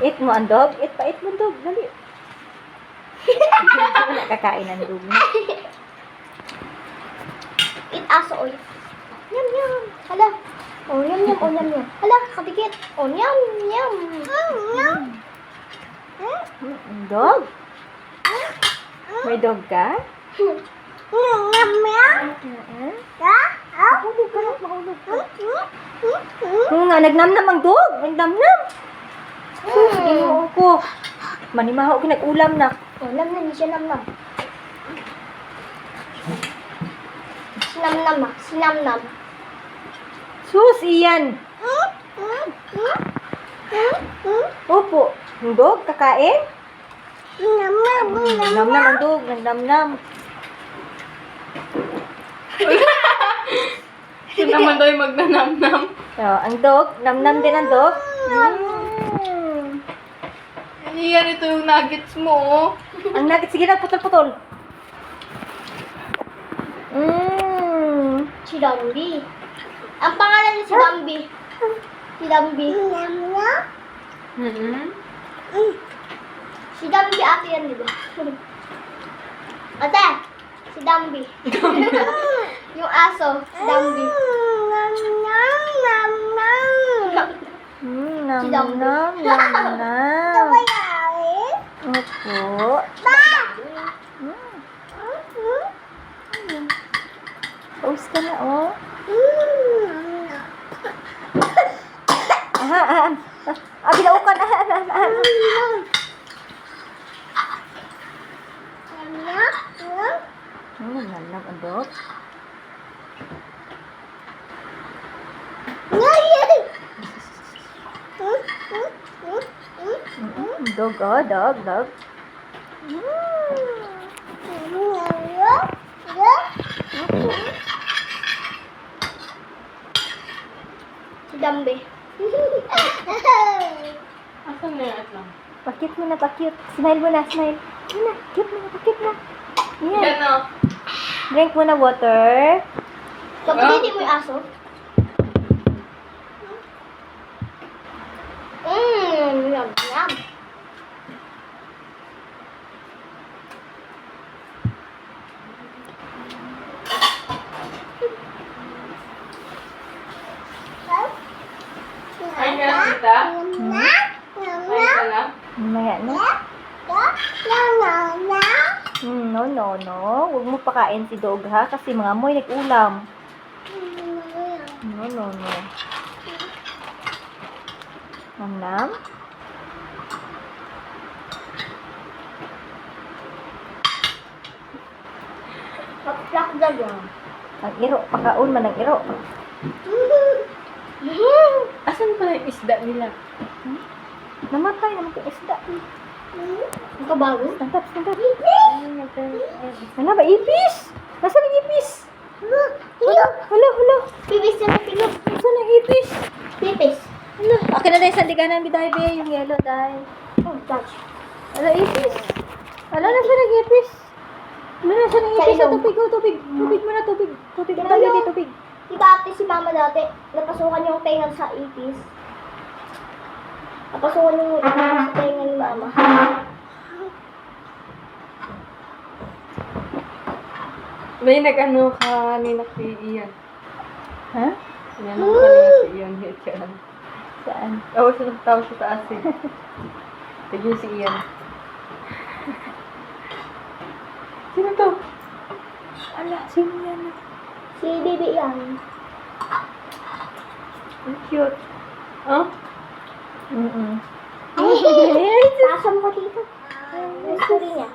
Eat mo ang dog. Eat pa, eat mo dog. Dali. Wala kakain ang dog mo. Eat aso, oy. Yum, yum. Hala. Oh, yum, yum. Oh, yum, yum. Hala, kadikit. Oh, yum, yum. Yum. Dog? May dog ka? Yum, yum. Mahulog ka na, mahulog ka. Nga, nagnamnam ang dog. Nagnamnam. Sige mo ako. Manimaho ka nag-ulam na. Oh, nam na, hindi siya nam-nam. Sinam-nam ah, sinam-nam. Sus, iyan. Opo. Yung dog, kakain? Nagnamnam ang dog. Nagnamnam. Ito naman daw yung magnanamnam. So, ang dog, namnam din ang dog. Iyan, ito yung nuggets mo, oh. Ang nugget, sige na, putol-putol. Si Dambi. Ang pangalan niya si Dambi. Si Dambi. Si Dambi ate yan, di ba? Ate, si Dambi. Yung aso, si Dambi. Si Dambi. Nam. Opo. Pause ka na, oh. Bilaukan. Nagnamnam ang dog. Dog, oh, dog. Si Dambi. Asan na yung atlang? Pakit mo na, pakit. Smile mo na, smile. Yun na, cute mo na, pakit na. Yan. Yan, oh. Drink mo na water. Kapatid mo yung aso? Yum, yum. Ay, nga, tita. Ay, ka na. Mamaya na. No. Huwag mo pakain si dog, ha? Kasi mga amoy nag-ulam. No. Namnam? Paplak na yan. Ang iro, pakaon man ang iro. Asan pala yung isda nila? Namatay naman kay isda. Ang kabago? Tangkap. Wala ba, ipis? Nasaan ang ipis? Hala. Pipis na pilok. Nasaan ang ipis? Pipis. Okay na tayo sa liganan, biday, be. Yung yellow, dahil. Oh, touch. Wala, ipis. Wala, nasaan ang ipis? Wala, nasaan ang ipis? Sa ilong. Tubig mo na, tubig. Tubig mo na, Pero baby, yung- tubig. Diba ate si mama dati, napasukan yung tenga sa ipis. Napasukan yung sa tenga ni mama. May nag-ano ka kanina kay Ian. Ha? May ano ka kanina si Ian. Hit ka lang. Saan? Oo, siya nagtawag siya sa asin. Tigil si Ian. Sino to? Ala, sino yan? Si baby yan. Ang cute. Oh? Pasam ko dito. Yung story niya.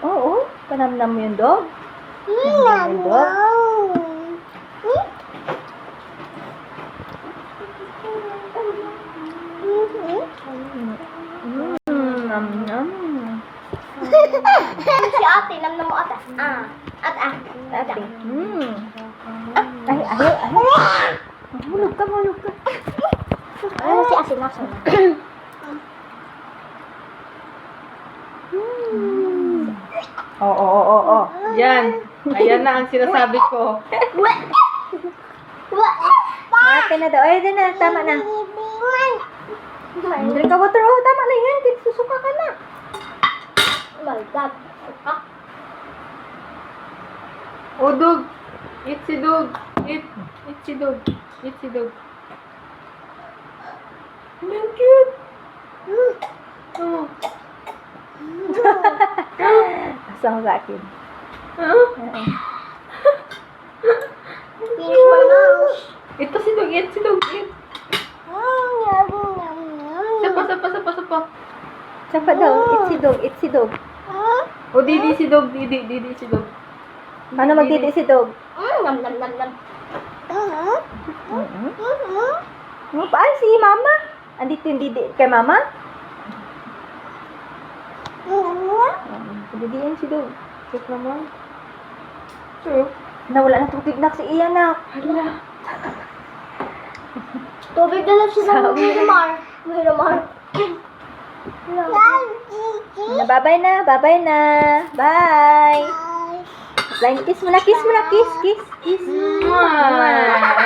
Oo. Panamnam mo yung dog. Panamnam mo yung dog. Namnam. Si ate, namnam mo ate. Ate. Ay. Mahulog ka. Ano si asin na sana? Oo. Yan. Ayan na ang sinasabi ko. Ate na daw. Ay, din na. Tama na. Drink ka water. Oh, tama na yan. Susuka ka na. Oh my God. Ah, Oh, dog. Eat si dog. Eat. Eat si dog. Eat si dog. Ang cute. Oh. Asa mo sa akin? Ah. finish my mouth. Ito si dog. Eat si dog. Eat. Sapa. Sapa daw. It's si dog. It's si dog. Oh, didi si dog. Didi si dog. Ano magdidi si dog? Nam, nam, nam, nam. Ano pa? Ay, si mama. Andito yung didi kay mama? Didiin si dog. Check naman. So, Nawala na tubig na si Ian na. hala. Tubig na lang siya ng Miramar. Miramar. Bye-bye na. Bye-bye na. Bye. Flying kiss mo na. Kiss mo na. Kiss. Kiss. Kiss. Mwah.